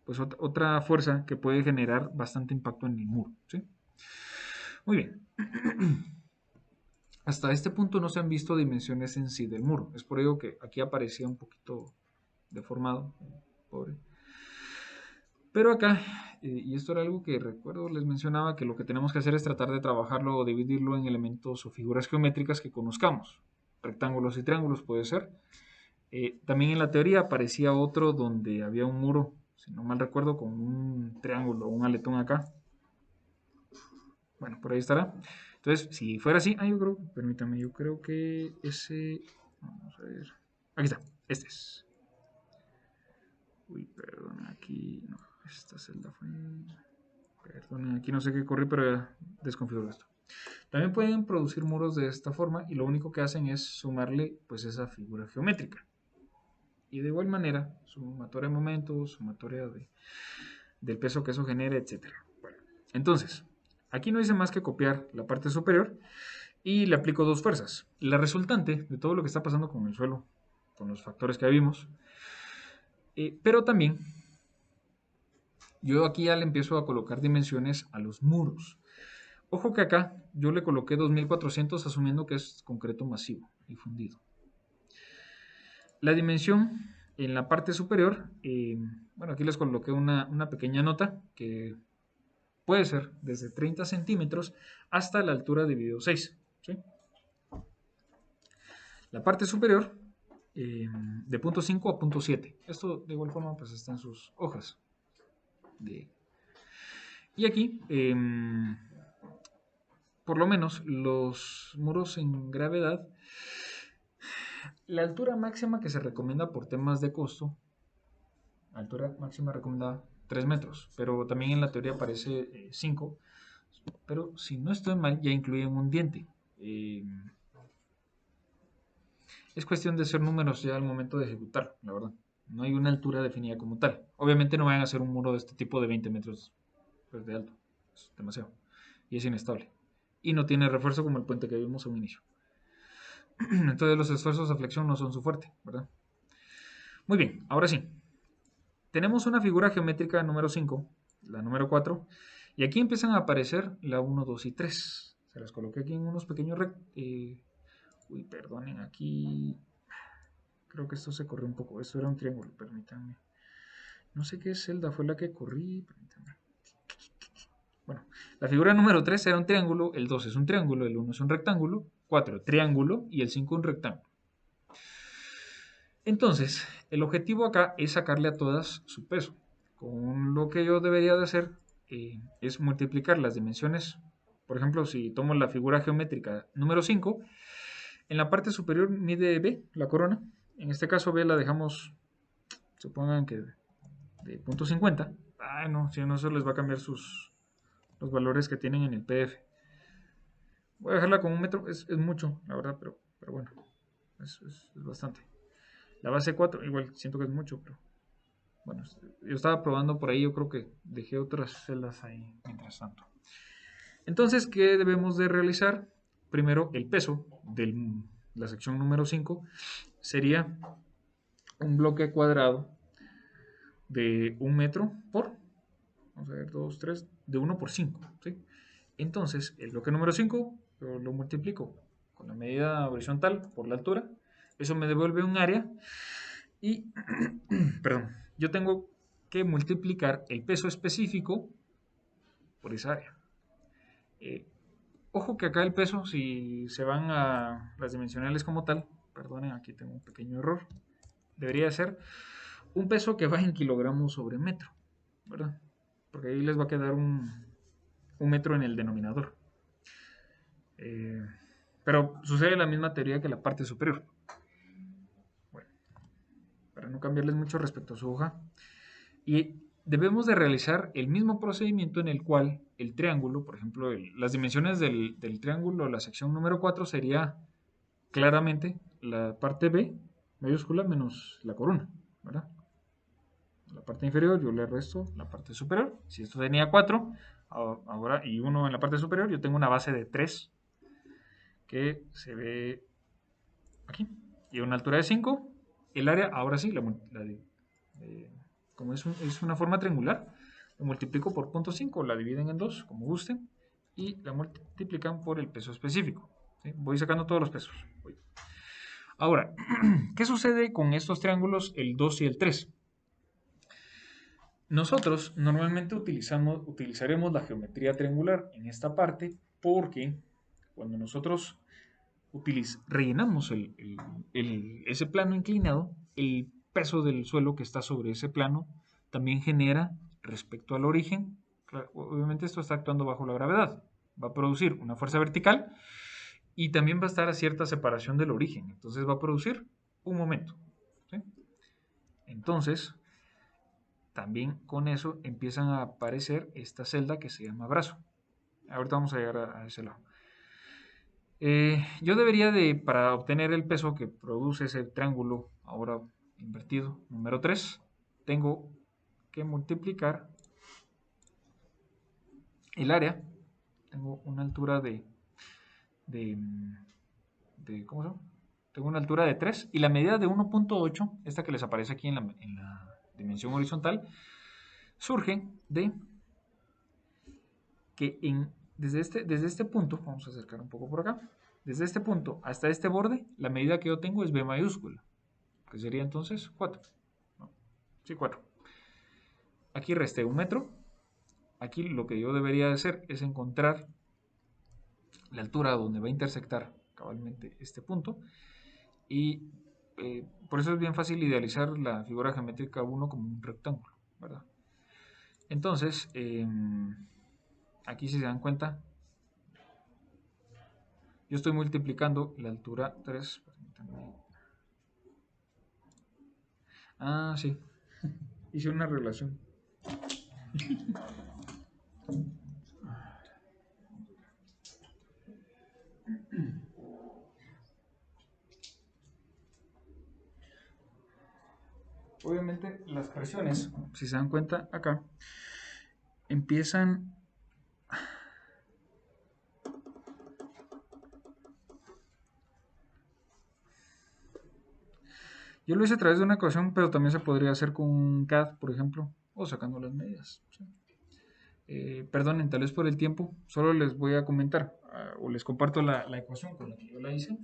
pues otra fuerza que puede generar bastante impacto en el muro. ¿Sí? Muy bien. Hasta este punto no se han visto dimensiones en sí del muro. Es por ello que aquí aparecía un poquito deformado. Pobre. Pero acá, y esto era algo que recuerdo, les mencionaba que lo que tenemos que hacer es tratar de trabajarlo o dividirlo en elementos o figuras geométricas que conozcamos. Rectángulos y triángulos puede ser. También en la teoría aparecía otro donde había un muro, si no mal recuerdo, con un triángulo o un aletón acá. Bueno, por ahí estará. Entonces, si fuera así, yo creo, permítame, yo creo que ese, vamos a ver, aquí está, este es. Uy, perdón, aquí, no, esta celda fue, perdón, aquí no sé qué corrí, pero ya desconfiguro esto. También pueden producir muros de esta forma y lo único que hacen es sumarle pues esa figura geométrica. Y de igual manera, sumatoria de momentos, sumatoria del peso que eso genera, etc. Bueno, entonces, aquí no hice más que copiar la parte superior y le aplico dos fuerzas. La resultante de todo lo que está pasando con el suelo, con los factores que vimos, pero también yo aquí ya le empiezo a colocar dimensiones a los muros. Ojo que acá yo le coloqué 2400 asumiendo que es concreto masivo y fundido. La dimensión en la parte superior, bueno, aquí les coloqué una pequeña nota que puede ser desde 30 centímetros hasta la altura dividido 6. ¿Sí? La parte superior, de punto 5 a punto 7. Esto de igual forma pues está en sus hojas. Y aquí, por lo menos los muros en gravedad La altura máxima que se recomienda por temas de costo, altura máxima recomendada 3 metros, pero también en la teoría aparece 5, pero si no estoy mal ya incluyen un diente. Es cuestión de hacer números ya al momento de ejecutar, la verdad. No hay una altura definida como tal. Obviamente no vayan a hacer un muro de este tipo de 20 metros pues, de alto. Es demasiado. Y es inestable. Y no tiene refuerzo como el puente que vimos a un inicio. Entonces los esfuerzos de flexión no son su fuerte, ¿verdad? Muy bien, ahora sí. Tenemos una figura geométrica número 5, la número 4, y aquí empiezan a aparecer la 1, 2 y 3. Se las coloqué aquí en unos pequeños... uy, perdonen, aquí... Creo que esto se corrió un poco. Esto era un triángulo, permítanme. No sé qué celda fue la que corrí, permítanme. Bueno, la figura número 3 era un triángulo, el 2 es un triángulo, el 1 es un rectángulo, 4 triángulo y el 5 un rectángulo. Entonces, el objetivo acá es sacarle a todas su peso. Con lo que yo debería de hacer es multiplicar las dimensiones. Por ejemplo, si tomo la figura geométrica número 5, en la parte superior mide B, la corona. En este caso B la dejamos, supongan que de .50. Ay, no, si no, eso les va a cambiar los valores que tienen en el PDF. Voy a dejarla con 1 metro, es mucho, la verdad, pero bueno, es bastante. La base 4, igual siento que es mucho, pero bueno, yo estaba probando por ahí, yo creo que dejé otras celdas ahí mientras tanto. Entonces, ¿qué debemos de realizar? Primero, el peso de la sección número 5 sería un bloque cuadrado de 1 metro por, vamos a ver, 2, 3, de 1 por 5, ¿sí? Entonces, el bloque número 5 lo multiplico con la medida horizontal por la altura. Eso me devuelve un área y, perdón, yo tengo que multiplicar el peso específico por esa área. Ojo que acá el peso, si se van a las dimensionales como tal, perdonen, aquí tengo un pequeño error, debería ser un peso que va en kilogramos sobre metro, ¿verdad? Porque ahí les va a quedar un metro en el denominador. Eh, pero sucede la misma teoría que la parte superior. Bueno, para no cambiarles mucho respecto a su hoja. Y debemos de realizar el mismo procedimiento en el cual el triángulo, por ejemplo, las dimensiones del triángulo, la sección número 4 sería claramente la parte B mayúscula menos la corona, ¿verdad? La parte inferior yo le resto la parte superior. Si esto tenía 4, ahora y 1 en la parte superior, yo tengo una base de 3 que se ve aquí. Y una altura de 5. El área, ahora sí, como es una forma triangular, lo multiplico por 0.5, la dividen en 2, como gusten, y la multiplican por el peso específico. ¿Sí? Voy sacando todos los pesos. Ahora, ¿qué sucede con estos triángulos, el 2 y el 3? Nosotros normalmente utilizaremos la geometría triangular en esta parte porque cuando nosotros rellenamos ese plano inclinado, el peso del suelo que está sobre ese plano también genera respecto al origen. Claro, obviamente esto está actuando bajo la gravedad. Va a producir una fuerza vertical y también va a estar a cierta separación del origen. Entonces va a producir un momento. ¿Sí? Entonces, también con eso empiezan a aparecer esta celda que se llama brazo. Ahorita vamos a llegar a ese lado. Yo debería de, para obtener el peso que produce ese triángulo ahora invertido, número 3, tengo que multiplicar el área. Tengo una altura de ¿cómo se llama? Tengo una altura de 3 y la medida de 1.8, esta que les aparece aquí en la dimensión horizontal, surge de que desde este punto, vamos a acercar un poco por acá, desde este punto hasta este borde, la medida que yo tengo es B mayúscula, que sería entonces 4. ¿No? Sí, 4. Aquí resté 1 metro. Aquí lo que yo debería hacer es encontrar la altura donde va a intersectar cabalmente este punto. Y por eso es bien fácil idealizar la figura geométrica 1 como un rectángulo, ¿verdad? Entonces, aquí si se dan cuenta, yo estoy multiplicando la altura 3, permítanme, Ah, sí. Hice una relación. Obviamente las presiones, si se dan cuenta acá, empiezan... Yo lo hice a través de una ecuación, pero también se podría hacer con un CAD, por ejemplo, o sacando las medidas. ¿Sí? Perdonen, tal vez por el tiempo, solo les voy a comentar o les comparto la ecuación con la que yo la hice.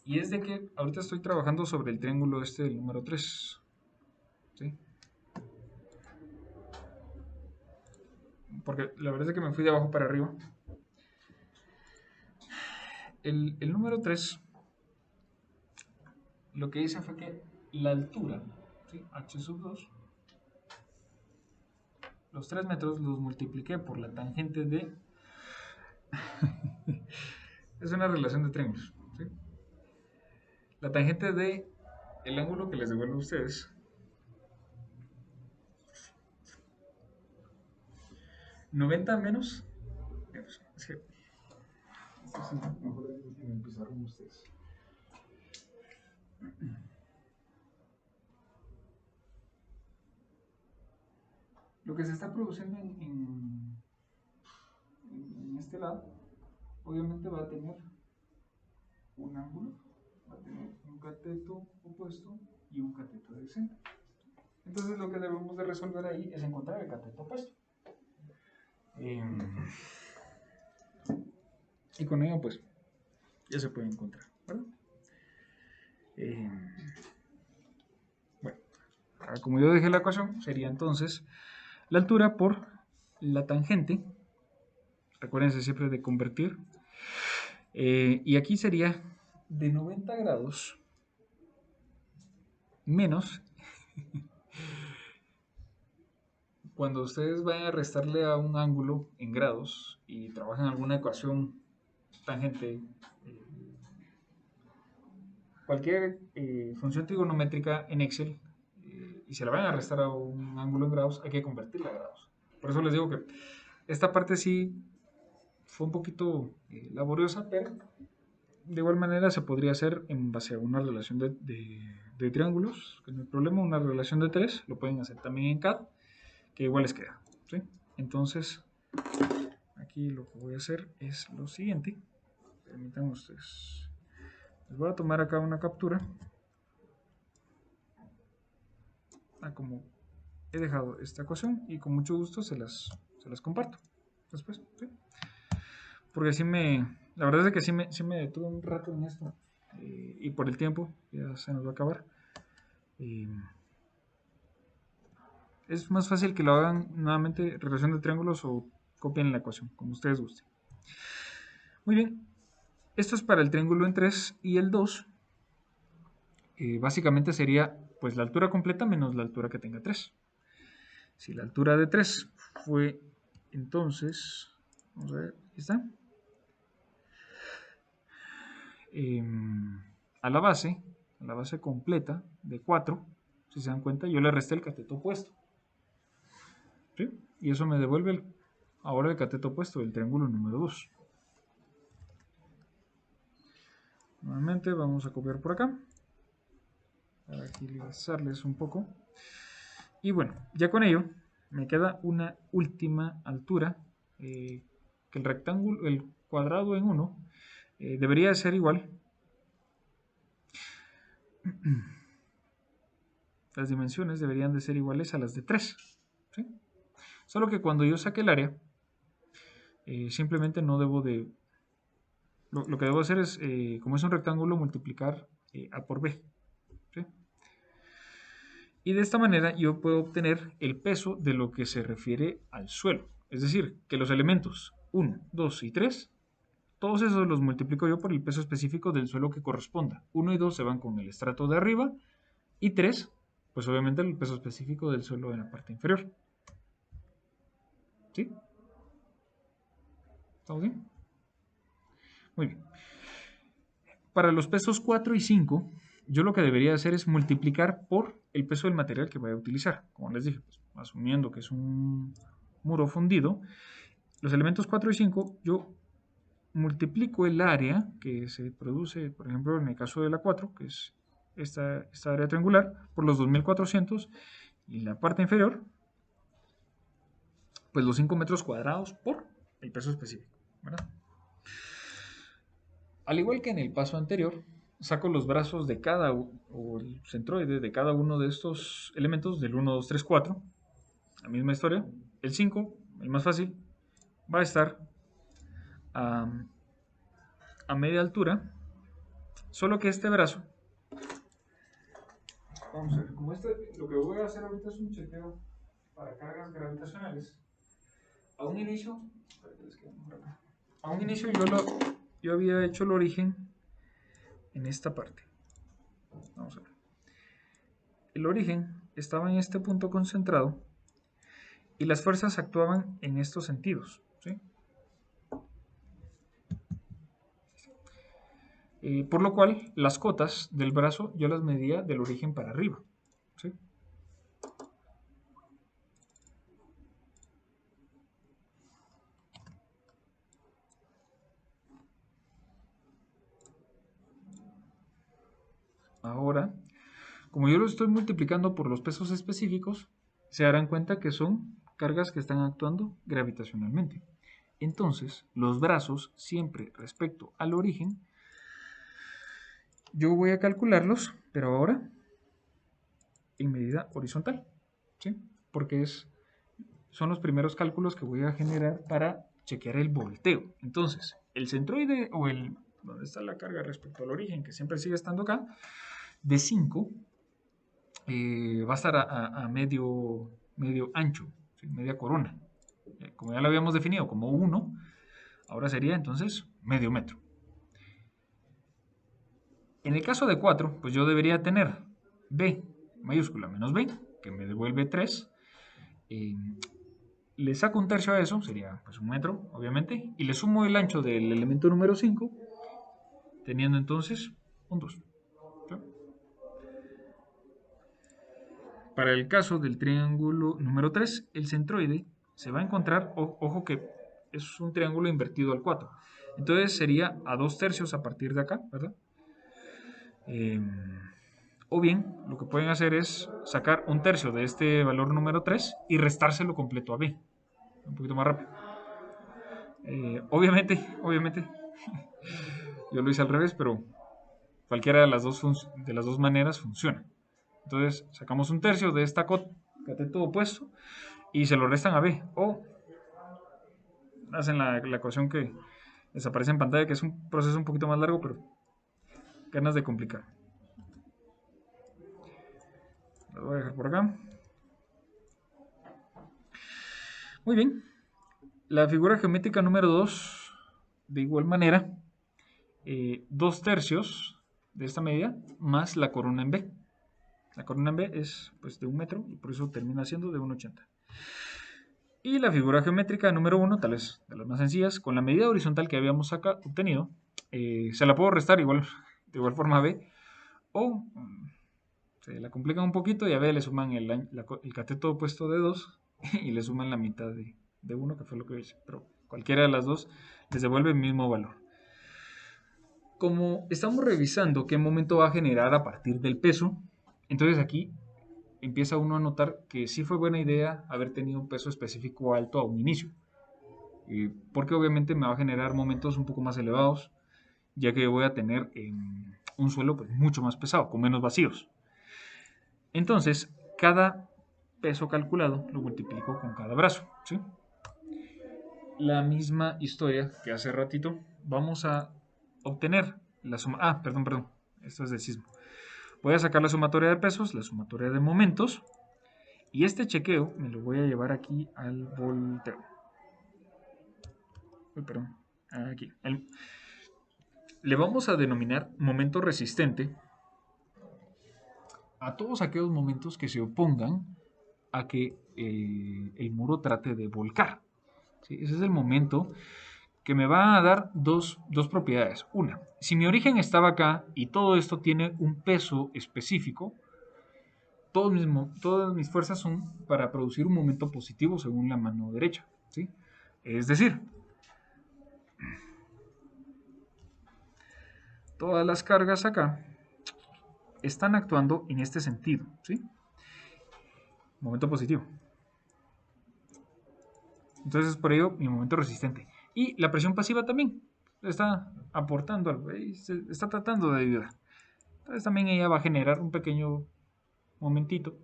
Y es de que ahorita estoy trabajando sobre el triángulo este del número 3. ¿Sí? Porque la verdad es que me fui de abajo para arriba. El número 3 lo que hice fue que la altura, ¿sí? H sub 2, los 3 metros los multipliqué por la tangente de... es una relación de triángulos. ¿Sí? La tangente de el ángulo que les devuelvo a ustedes. 90 menos... Es que... sí, mejor empezar con ustedes. Lo que se está produciendo en este lado, obviamente va a tener un ángulo, va a tener un cateto opuesto y un cateto adyacente. Entonces lo que debemos de resolver ahí es encontrar el cateto opuesto. Y con ello pues ya se puede encontrar, ¿verdad? Bueno, como yo dejé la ecuación, sería entonces la altura por la tangente. Recuérdense siempre de convertir. Y aquí sería de 90 grados menos cuando ustedes vayan a restarle a un ángulo en grados y trabajan alguna ecuación tangente, cualquier función trigonométrica en Excel, y se la van a restar a un ángulo en grados, hay que convertirla a grados. Por eso les digo que esta parte sí fue un poquito laboriosa, pero de igual manera se podría hacer en base a una relación de triángulos, que no hay problema, una relación de 3, lo pueden hacer también en CAD, que igual les queda. ¿Sí? Entonces, aquí lo que voy a hacer es lo siguiente. Permítanme ustedes. Les voy a tomar acá una captura. Como he dejado esta ecuación y con mucho gusto se las comparto después. ¿Sí? Porque así la verdad es que sí me detuve un rato en esto. Y por el tiempo, ya se nos va a acabar. Es más fácil que lo hagan nuevamente relación de triángulos o copien la ecuación, como ustedes gusten. Muy bien, esto es para el triángulo en 3 y el 2. Básicamente sería pues la altura completa menos la altura que tenga 3. Si la altura de 3 fue entonces, vamos a ver, aquí está, a la base completa de 4, si se dan cuenta, yo le resté el cateto opuesto. ¿Sí? Y eso me devuelve ahora el cateto opuesto del triángulo número 2. Nuevamente vamos a copiar por acá para agilizarles un poco. Y bueno, ya con ello me queda una última altura, que el rectángulo, el cuadrado en 1, debería ser igual. Las dimensiones deberían de ser iguales a las de 3. ¿Sí? Solo que cuando yo saque el área, simplemente no debo de... Lo que debo hacer es, como es un rectángulo, multiplicar A por B. ¿Sí? Y de esta manera yo puedo obtener el peso de lo que se refiere al suelo. Es decir, que los elementos 1, 2 y 3, todos esos los multiplico yo por el peso específico del suelo que corresponda. 1 y 2 se van con el estrato de arriba y 3, pues obviamente el peso específico del suelo en la parte inferior. ¿Sí? ¿Estamos bien? Muy bien. Para los pesos 4 y 5, yo lo que debería hacer es multiplicar por el peso del material que voy a utilizar. Como les dije, pues, asumiendo que es un muro fundido, los elementos 4 y 5, yo multiplico el área que se produce, por ejemplo, en el caso de la 4, que es esta área triangular, por los 2400, y en la parte inferior, pues los 5 metros cuadrados por el peso específico, ¿verdad? Al igual que en el paso anterior, saco los brazos de cada, o el centroide de cada uno de estos elementos, del 1, 2, 3, 4, la misma historia. El 5, el más fácil, va a estar a media altura, solo que este brazo, vamos a ver, como lo que voy a hacer ahorita es un chequeo para cargas gravitacionales. A un inicio, yo había hecho el origen en esta parte. Vamos a ver. El origen estaba en este punto concentrado y las fuerzas actuaban en estos sentidos, ¿sí? Por lo cual, las cotas del brazo yo las medía del origen para arriba, ¿sí? Ahora, como yo lo estoy multiplicando por los pesos específicos, se darán cuenta que son cargas que están actuando gravitacionalmente. Entonces, los brazos, siempre respecto al origen, yo voy a calcularlos, pero ahora en medida horizontal, ¿sí? Porque son los primeros cálculos que voy a generar para chequear el volteo. Entonces, el centroide o donde está la carga respecto al origen, que siempre sigue estando acá, de 5, va a estar a medio ancho, ¿sí? Media corona. Como ya lo habíamos definido como 1, ahora sería entonces medio metro. En el caso de 4, pues yo debería tener B mayúscula menos B, que me devuelve 3. Le saco un tercio a eso, sería pues 1 metro, obviamente, y le sumo el ancho del elemento número 5, teniendo entonces un 2. ¿Sí? Para el caso del triángulo número 3, el centroide se va a encontrar, ojo que es un triángulo invertido al 4, entonces sería a 2 tercios a partir de acá, ¿verdad? O bien, lo que pueden hacer es sacar un tercio de este valor número 3 y restárselo completo a B. Un poquito más rápido. Obviamente, yo lo hice al revés, pero cualquiera de las dos maneras funciona. Entonces, sacamos un tercio de esta cateto opuesto y se lo restan a B. O hacen la ecuación que les aparece en pantalla, que es un proceso un poquito más largo, pero ganas de complicar. Lo voy a dejar por acá. Muy bien. La figura geométrica número 2, de igual manera, 2 tercios de esta medida más la corona en B. La corona en B es pues, de 1 metro y por eso termina siendo de 1,80. Y la figura geométrica número 1, tal vez de las más sencillas, con la medida horizontal que habíamos acá obtenido, se la puedo restar de igual forma a B, o se la complican un poquito y a B le suman el cateto opuesto de 2 y le suman la mitad de 1, que fue lo que hice. Pero cualquiera de las dos les devuelve el mismo valor. Como estamos revisando qué momento va a generar a partir del peso, entonces aquí empieza uno a notar que sí fue buena idea haber tenido un peso específico alto a un inicio, porque obviamente me va a generar momentos un poco más elevados, ya que voy a tener un suelo pues, mucho más pesado, con menos vacíos. Entonces, cada peso calculado lo multiplico con cada brazo, ¿sí? La misma historia que hace ratito, vamos a obtener la suma. Perdón, esto es de sismo. Voy a sacar la sumatoria de pesos, la sumatoria de momentos, y este chequeo me lo voy a llevar aquí al volteo. Perdón, aquí. Le vamos a denominar momento resistente a todos aquellos momentos que se opongan a que el muro trate de volcar. ¿Sí? Ese es el momento que me va a dar dos propiedades. Una, si mi origen estaba acá y todo esto tiene un peso específico, todas mis fuerzas son para producir un momento positivo según la mano derecha, ¿sí? Es decir, todas las cargas acá están actuando en este sentido, ¿sí? Momento positivo. Entonces, por ello, mi momento resistente. Y la presión pasiva también está aportando algo, está tratando de ayudar. Entonces, también ella va a generar un pequeño momentito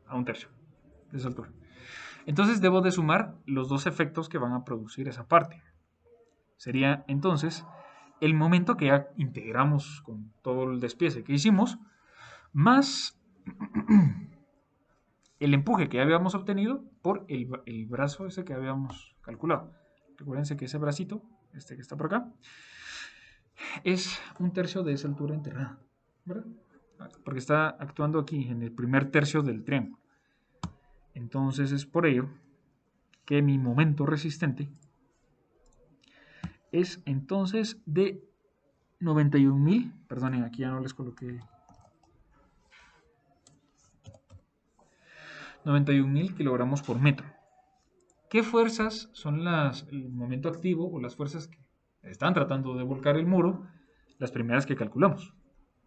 a un tercio de esa altura. Entonces, debo de sumar los dos efectos que van a producir esa parte. Sería entonces el momento que ya integramos con todo el despiece que hicimos, más el empuje que ya habíamos obtenido por el brazo ese que habíamos calculado. Recuérdense que ese bracito, este que está por acá, es un tercio de esa altura enterrada, ¿verdad? Porque está actuando aquí en el primer tercio del triángulo. Entonces es por ello que mi momento resistente es entonces de 91.000, perdonen, aquí ya no les coloqué 91.000 kilogramos por metro. ¿Qué fuerzas son el momento activo o las fuerzas que están tratando de volcar el muro? Las primeras que calculamos.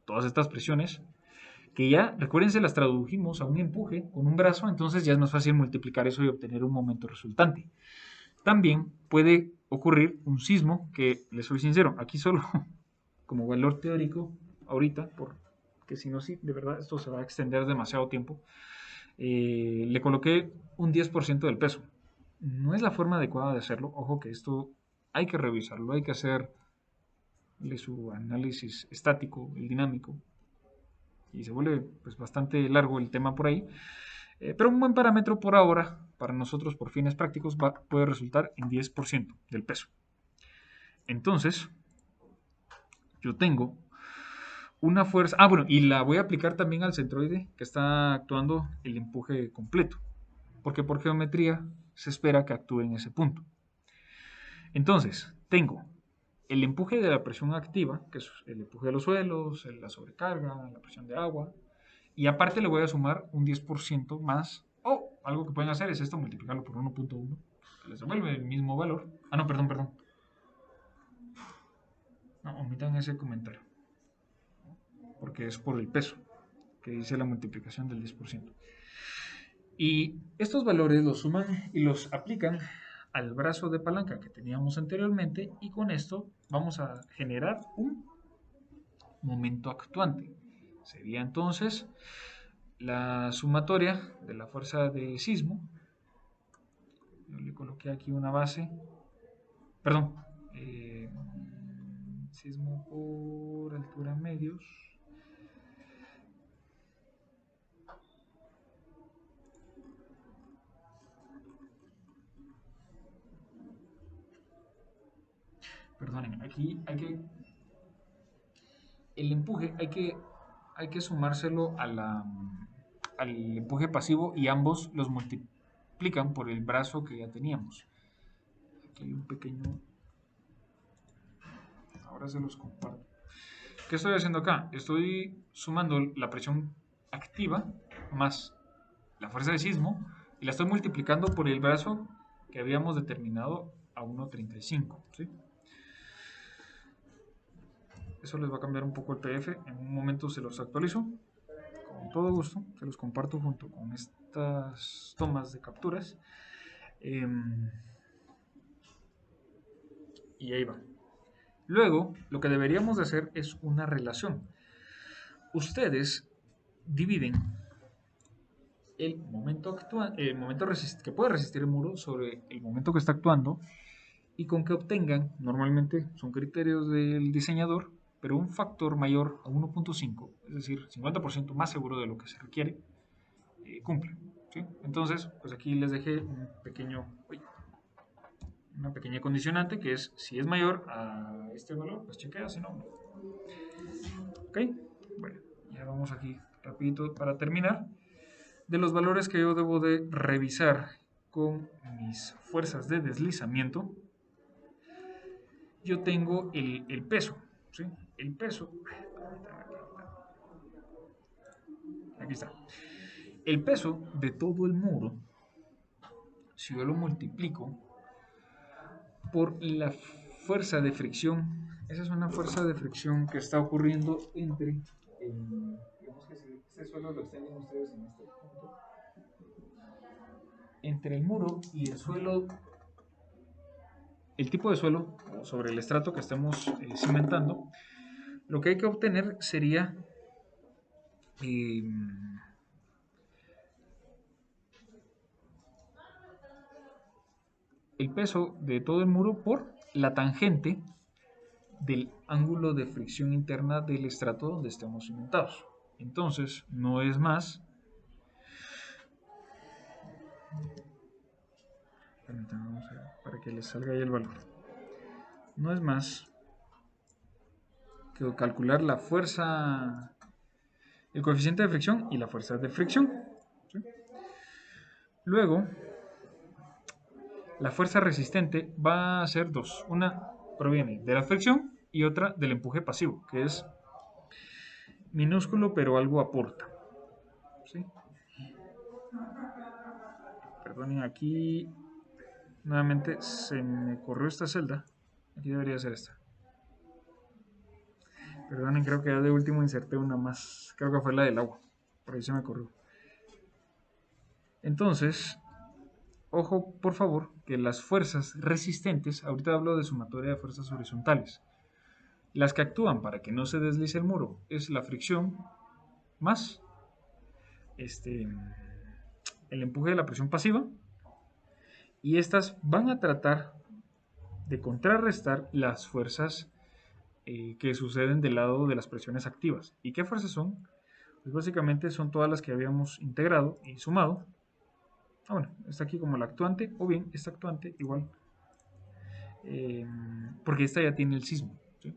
Todas estas presiones que ya, recuérdense, las tradujimos a un empuje con un brazo, entonces ya es más fácil multiplicar eso y obtener un momento resultante. También puede ocurrir un sismo, que les soy sincero, aquí solo como valor teórico, ahorita, porque si no, sí, de verdad, esto se va a extender demasiado tiempo, le coloqué un 10% del peso. No es la forma adecuada de hacerlo, ojo que esto hay que revisarlo, hay que hacerle su análisis estático, el dinámico, y se vuelve pues bastante largo el tema por ahí. Pero un buen parámetro por ahora, para nosotros por fines prácticos, puede resultar en 10% del peso. Entonces, yo tengo una fuerza... Ah, bueno, y la voy a aplicar también al centroide que está actuando el empuje completo. Porque por geometría se espera que actúe en ese punto. Entonces, tengo el empuje de la presión activa, que es el empuje de los suelos, la sobrecarga, la presión de agua, y aparte le voy a sumar un 10% más, o algo que pueden hacer es esto, multiplicarlo por 1.1, les devuelve el mismo valor. Ah, no, perdón. No, omitan ese comentario, porque es por el peso, que dice la multiplicación del 10%. Y estos valores los suman y los aplican al brazo de palanca que teníamos anteriormente, y con esto vamos a generar un momento actuante. Sería entonces la sumatoria de la fuerza de sismo. Yo le coloqué aquí una base, perdón, sismo por altura medios. Perdonen, aquí el empuje hay que sumárselo al empuje pasivo, y ambos los multiplican por el brazo que ya teníamos. Aquí hay un pequeño... Ahora se los comparto. ¿Qué estoy haciendo acá? Estoy sumando la presión activa más la fuerza de sismo y la estoy multiplicando por el brazo que habíamos determinado a 1.35, ¿sí? Eso les va a cambiar un poco el PDF. En un momento se los actualizo. Con todo gusto. Se los comparto junto con estas tomas de capturas. Y ahí va. Luego, lo que deberíamos de hacer es una relación. Ustedes dividen el momento que puede resistir el muro sobre el momento que está actuando, y con que obtengan, normalmente son criterios del diseñador, pero un factor mayor a 1.5, es decir, 50% más seguro de lo que se requiere, cumple, ¿sí? Entonces, pues aquí les dejé una pequeña condicionante, que es si es mayor a este valor, pues chequea, si no, no. Ok, bueno, ya vamos aquí rapidito para terminar. De los valores que yo debo de revisar con mis fuerzas de deslizamiento, yo tengo el peso, ¿sí? El peso, aquí está. El peso de todo el muro, si yo lo multiplico por la fuerza de fricción, esa es una fuerza de fricción que está ocurriendo entre, digamos que este suelo lo extienden ustedes en este punto, entre el muro y el suelo, el tipo de suelo sobre el estrato que estemos cimentando, lo que hay que obtener sería eh, el peso de todo el muro por la tangente del ángulo de fricción interna del estrato donde estemos cimentados. Entonces, no es más, permítanme, vamos a ver, para que les salga ahí el valor, no es más que calcular la fuerza, el coeficiente de fricción y la fuerza de fricción. ¿Sí? Luego, la fuerza resistente va a ser dos. Una proviene de la fricción y otra del empuje pasivo, que es minúsculo pero algo aporta. ¿Sí? Perdonen, aquí nuevamente se me corrió esta celda. Aquí debería ser esta. Perdonen, creo que ya de último inserté una más. Creo que fue la del agua. Por ahí se me corrió. Entonces, ojo por favor que las fuerzas resistentes, ahorita hablo de sumatoria de fuerzas horizontales. Las que actúan para que no se deslice el muro es la fricción más el empuje de la presión pasiva. Y estas van a tratar de contrarrestar las fuerzas que suceden del lado de las presiones activas. ¿Y qué fuerzas son? Pues básicamente son todas las que habíamos integrado y sumado. Bueno, está aquí como la actuante, o bien esta actuante igual, porque esta ya tiene el sismo. ¿Sí?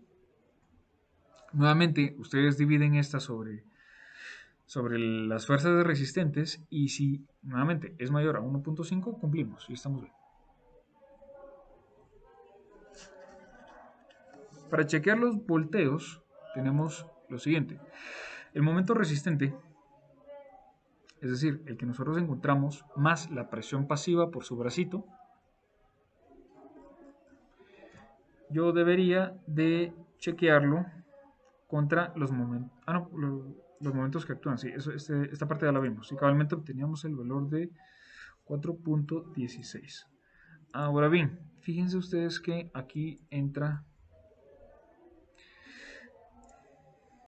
Nuevamente, ustedes dividen esta sobre las fuerzas resistentes y si nuevamente es mayor a 1.5, cumplimos y estamos bien. Para chequear los volteos tenemos lo siguiente. El momento resistente, es decir, el que nosotros encontramos, más la presión pasiva por su bracito, yo debería de chequearlo contra los momentos, los momentos que actúan. Sí, esta parte ya la vimos. Y cabalmente obteníamos el valor de 4.16. Ahora bien, fíjense ustedes que aquí entra